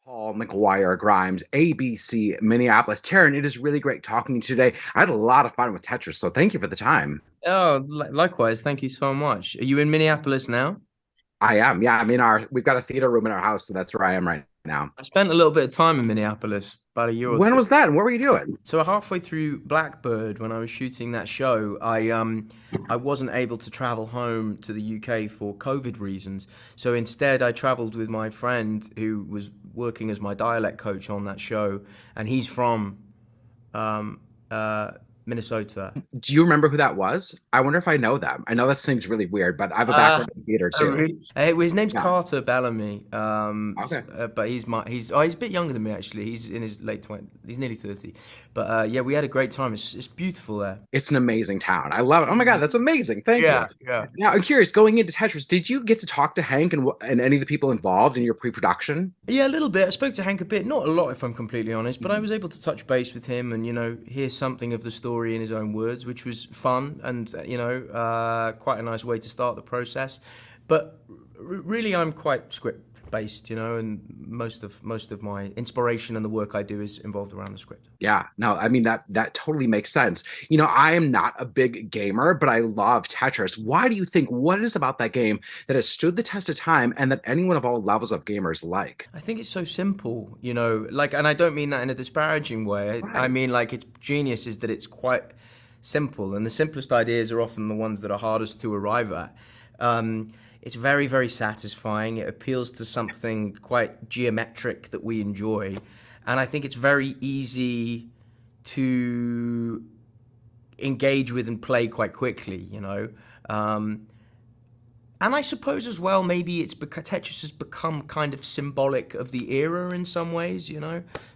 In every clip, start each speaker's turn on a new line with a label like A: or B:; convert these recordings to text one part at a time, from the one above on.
A: Paul McGuire Grimes, ABC Minneapolis. Taron, it is really great talking to you today. I had a lot of fun with Tetris, so thank you for the time.
B: Oh, likewise. Thank you so much. Are you in Minneapolis now?
A: I am, yeah. We've got a theater room in our house, so that's where I am right now.
B: I spent a little bit of time in Minneapolis, about a year or
A: When
B: two.
A: was that, and what were you doing?
B: So halfway through Blackbird, when I was shooting that show, I wasn't able to travel home to the UK for COVID reasons. So instead, I traveled with my friend who was working as my dialect coach on that show, and he's from um, uh, Minnesota.
A: Do you remember who that was? I wonder if I know them. I know that seems really weird, but I have a
B: Uh,
A: background in theater
B: oh,
A: too.
B: really? His name's
A: Yeah.
B: Carter Bellamy.
A: Okay.
B: But he's a bit younger than me actually. He's in his late 20s. He's nearly 30. But yeah, we had a great time. It's beautiful there.
A: It's an amazing town. I love it. Oh my God, that's amazing. Thank you.
B: Yeah, yeah.
A: Now, I'm curious, going into Tetris, did you get to talk to Hank and any of the people involved in your pre-production?
B: Yeah, a little bit. I spoke to Henk a bit, not a lot if I'm completely honest, but I was able to touch base with him and, hear something of the story in his own words, which was fun and, quite a nice way to start the process. But really, I'm quite script based, and most of my inspiration and the work I do is involved around the script.
A: Yeah, no, I mean that totally makes sense. I am not a big gamer, but I love Tetris. Why do you think what is about that game that has stood the test of time and that anyone of all levels of gamers like?
B: I think it's so simple, and I don't mean that in a disparaging way. I
A: Right.
B: mean, like, its genius is that it's quite simple, and the simplest ideas are often the ones that are hardest to arrive at. It's very, very satisfying. It appeals to something quite geometric that we enjoy, and I think it's very easy to engage with and play quite quickly. Um, and I suppose as well, maybe it's because Tetris has become kind of symbolic of the era in some ways.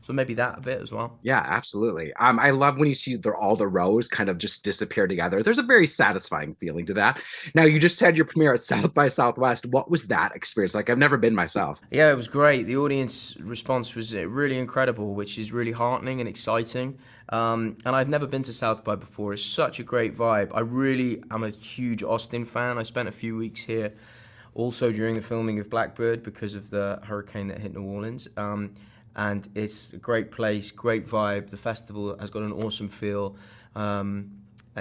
B: So maybe that a bit as well.
A: Yeah, absolutely. I love when you see all the rows kind of just disappear together. There's a very satisfying feeling to that. Now, you just had your premiere at South by Southwest. What was that experience like? I've never been myself.
B: Yeah, it was great. The audience response was really incredible, which is really heartening and exciting. And I've never been to South by before. It's such a great vibe. I really am a huge Austin fan. I spent a few weeks here also during the filming of Blackbird because of the hurricane that hit New Orleans. And it's a great place, great vibe. The festival has got an awesome feel. And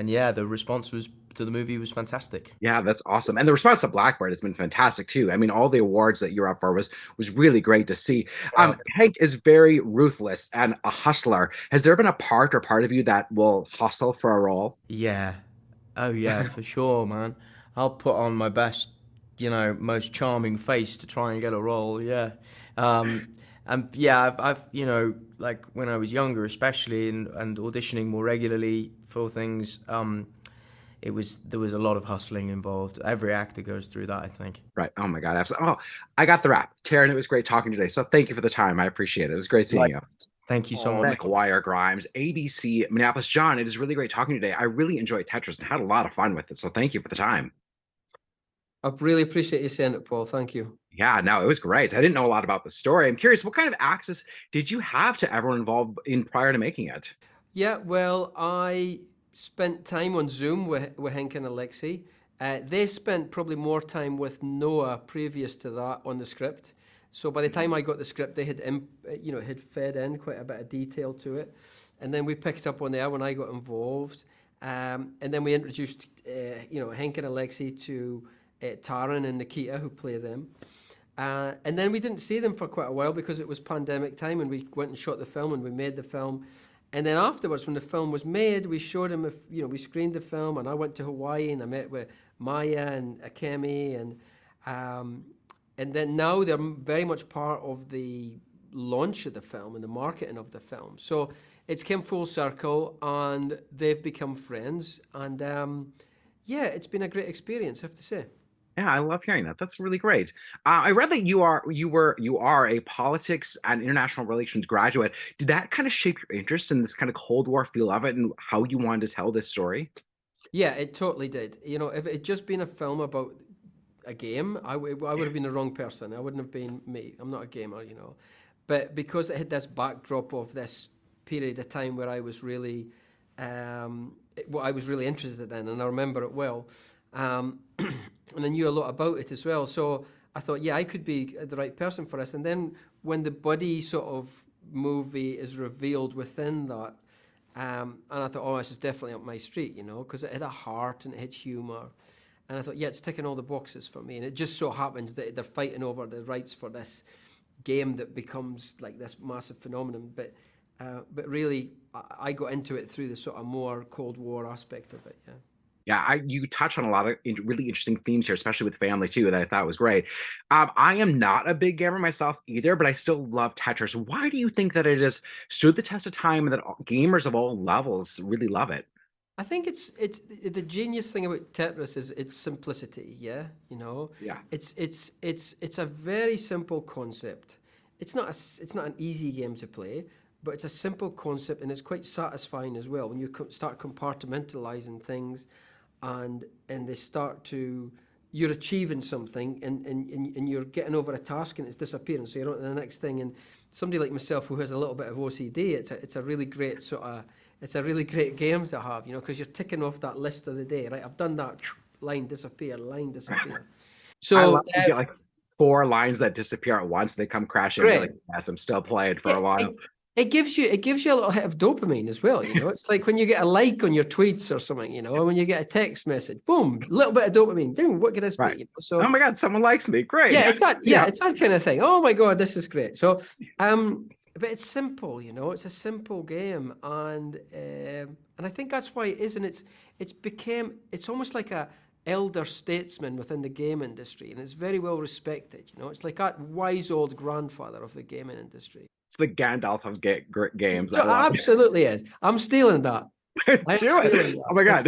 B: yeah, the response to the movie was fantastic.
A: Yeah, that's awesome. And the response to Blackbird has been fantastic too. I mean, all the awards that you're up for was really great to see.
B: Uh,
A: Hank is very ruthless and a hustler. Has there been a part of you that will hustle for a role?
B: yeah. Oh yeah, for sure, man. I'll put on my best, most charming face to try and get a role. Yeah. And yeah, I've like when I was younger, especially, and auditioning more regularly for things, there was a lot of hustling involved. Every actor goes through that, I think.
A: Right. Oh my God. Absolutely. Oh, I got the wrap. Taryn, it was great talking today. So thank you for the time. I appreciate it. It was great seeing
B: Like,
A: you.
B: thank you so
A: Oh,
B: much.
A: McGuire Grimes, ABC Minneapolis. John, it is really great talking today. I really enjoyed Tetris and had a lot of fun with it. So thank you for the time.
C: I really appreciate you saying it, Paul. Thank you.
A: Yeah, no, it was great. I didn't know a lot about the story. I'm curious, what kind of access did you have to everyone involved in prior to making it?
C: Yeah, well, I spent time on Zoom with Henk and Alexey. They spent probably more time with Noah previous to that on the script. So by the time I got the script, they had fed in quite a bit of detail to it, and then we picked up on there when I got involved, and then we introduced Henk and Alexey to Taron and Nikita who play them. And then we didn't see them for quite a while because it was pandemic time and we went and shot the film and we made the film. And then afterwards, when the film was made, we showed them, we screened the film and I went to Hawaii and I met with Maya and Akemi and then now they're very much part of the launch of the film and the marketing of the film. So it's came full circle and they've become friends. And yeah, it's been a great experience, I have to say.
A: Yeah, I love hearing that. That's really great. I read that you are a politics and international relations graduate. Did that kind of shape your interest in this kind of Cold War feel of it and how you wanted to tell this story?
C: Yeah, it totally did. If it had just been a film about a game, I would have been the wrong person. I wouldn't have been me. I'm not a gamer. But because it had this backdrop of this period of time where I was really, what I was really interested in, and I remember it well, and I knew a lot about it as well. So I thought, yeah, I could be the right person for this. And then when the buddy sort of movie is revealed within that, and I thought, oh, this is definitely up my street, you know, because it had a heart and it had humour. And I thought, yeah, it's ticking all the boxes for me. And it just so happens that they're fighting over the rights for this game that becomes like this massive phenomenon. But really, I got into it through the sort of more Cold War aspect of it, yeah.
A: Yeah, you touch on a lot of really interesting themes here, especially with family too, that I thought was great. I am not a big gamer myself either, but I still love Tetris. Why do you think that it has stood the test of time and that gamers of all levels really love it?
C: I think it's the genius thing about Tetris is its simplicity. Yeah, you know,
A: Yeah.
C: it's a very simple concept. It's not an easy game to play, but it's a simple concept and it's quite satisfying as well when you start compartmentalizing things, and they start to you're achieving something and you're getting over a task and it's disappearing, so you're on to the next thing. And somebody like myself who has a little bit of OCD, it's a really great sort of it's a really great game to have, you know, because you're ticking off that list of the day, right? I've done that, line disappear, line disappear.
A: So I love you get like 4 lines that disappear at once. They come crashing. You're like, yes, I'm still playing for a while.
C: It gives you a little hit of dopamine as well, you know. It's like when you get a like on your tweets or something, you know, or when you get a text message, boom, a little bit of dopamine. Dude, what could this be? You know? So,
A: oh my God, someone likes me. Great.
C: Yeah, it's that. Yeah, it's that kind of thing. Oh my God, this is great. So, but it's simple, you know. It's a simple game, and I think that's why it is, and it's almost like a elder statesman within the game industry, and it's very well respected. You know, it's like that wise old grandfather of the gaming industry.
A: It's the Gandalf of games.
C: It absolutely is. I'm stealing that.
A: Do it. Oh my God,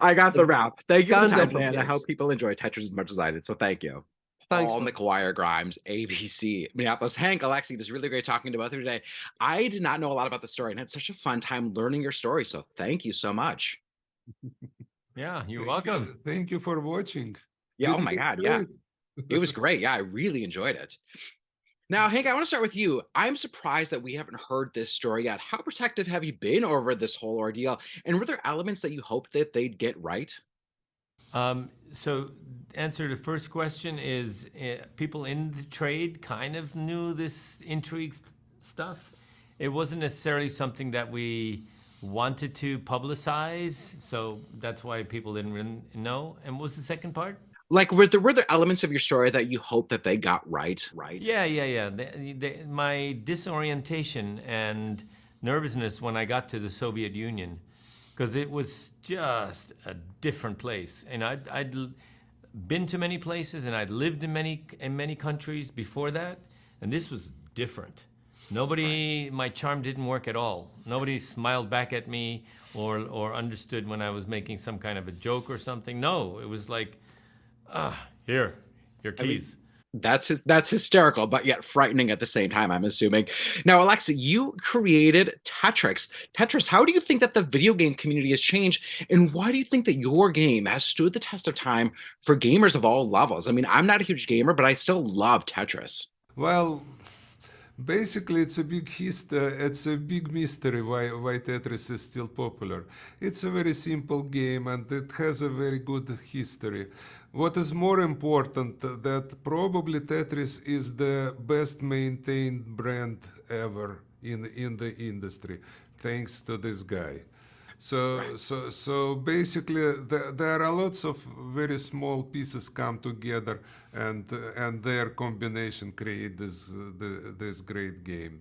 A: I got the rap. Thank you for the time, man. I hope people enjoy Tetris as much as I did. So thank you.
C: Thanks,
A: Paul McGuire Grimes, ABC, Minneapolis. Henk, Alexey, this is really great talking to both of you today. I did not know a lot about the story and had such a fun time learning your story. So thank you so much.
D: Yeah, you're welcome.
E: Thank you for watching.
A: Yeah, oh my God, yeah. It was great. Yeah, I really enjoyed it. Now, Henk, I want to start with you. I'm surprised that we haven't heard this story yet. How protective have you been over this whole ordeal? And were there elements that you hoped that they'd get right?
D: So answer to the first question is people in the trade kind of knew this intrigue stuff. It wasn't necessarily something that we wanted to publicize, so that's why people didn't really know. And what was the second part?
A: Like, were there elements of your story that you hope that they got right?
D: Yeah. My disorientation and nervousness when I got to the Soviet Union, because it was just a different place. And I'd been to many places and I'd lived in many countries before that, and this was different. My charm didn't work at all. Nobody smiled back at me or understood when I was making some kind of a joke or something. No, it was like, here, your keys.
A: I mean, that's hysterical, but yet frightening at the same time, I'm assuming. Now, Alexey, you created Tetris. Tetris, how do you think that the video game community has changed, and why do you think that your game has stood the test of time for gamers of all levels? I mean, I'm not a huge gamer, but I still love Tetris.
E: Well, basically, it's a big mystery why Tetris is still popular. It's a very simple game and it has a very good history. What is more important, that probably Tetris is the best maintained brand ever in the industry, thanks to this guy. So basically, there are lots of very small pieces come together, and their combination create this great game.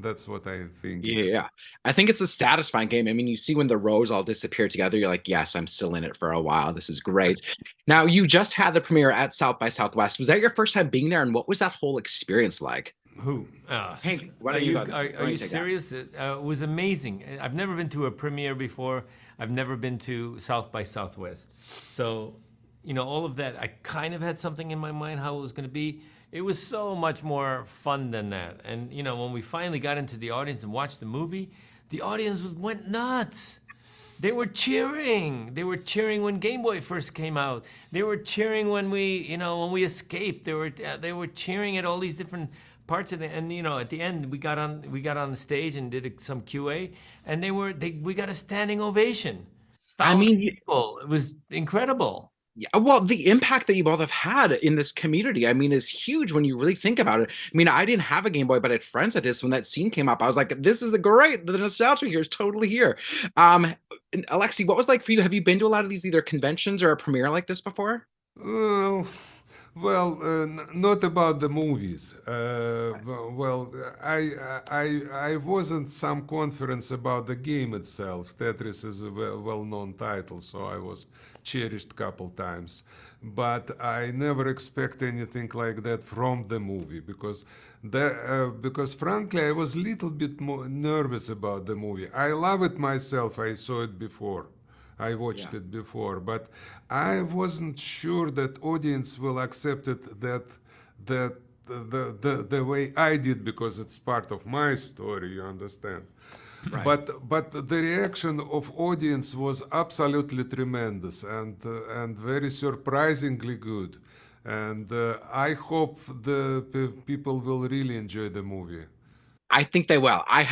E: That's what I think.
A: Yeah, I think it's a satisfying game. I mean, you see when the rows all disappear together, you're like, yes, I'm still in it for a while. This is great. Now, you just had the premiere at South by Southwest. Was that your first time being there, and what was that whole experience like?
D: Who?
A: Henk, why
D: are
A: don't you
D: you,
A: go?
D: are you serious? It was amazing. I've never been to a premiere before. I've never been to South by Southwest. So, you know, all of that, I kind of had something in my mind how it was going to be. It was so much more fun than that. And, you know, when we finally got into the audience and watched the movie, the audience went nuts. They were cheering. They were cheering when Game Boy first came out. They were cheering when we escaped. They were cheering at all these different parts of it. And, you know, at the end, we got on the stage and did some QA, and we got a standing ovation. I mean, people. It was incredible.
A: Yeah, well, the impact that you both have had in this community, I mean, is huge when you really think about it. I mean, I didn't have a Game Boy, but I had friends that did. So when that scene came up, I was like, "This is great. The nostalgia here is totally here." And Alexey, what was like for you? Have you been to a lot of these either conventions or a premiere like this before?
E: Well, not about the movies. Well, I wasn't some conference about the game itself. Tetris is a well-known title, so I was cherished couple times. But I never expect anything like that from the movie because frankly I was a little bit more nervous about the movie. I love it myself. I saw it before. I watched
A: Yeah.
E: it before, but I wasn't sure that audience will accept it that the way I did because it's part of my story. You understand?
A: Right.
E: But the reaction of audience was absolutely tremendous and very surprisingly good, and I hope the people will really enjoy the movie.
A: I think they will. I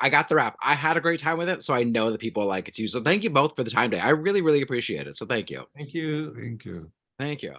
A: got the wrap. I had a great time with it, so I know that people like it too. So thank you both for the time today. I really, really appreciate it. So thank you.
D: Thank you.
E: Thank you.
A: Thank you.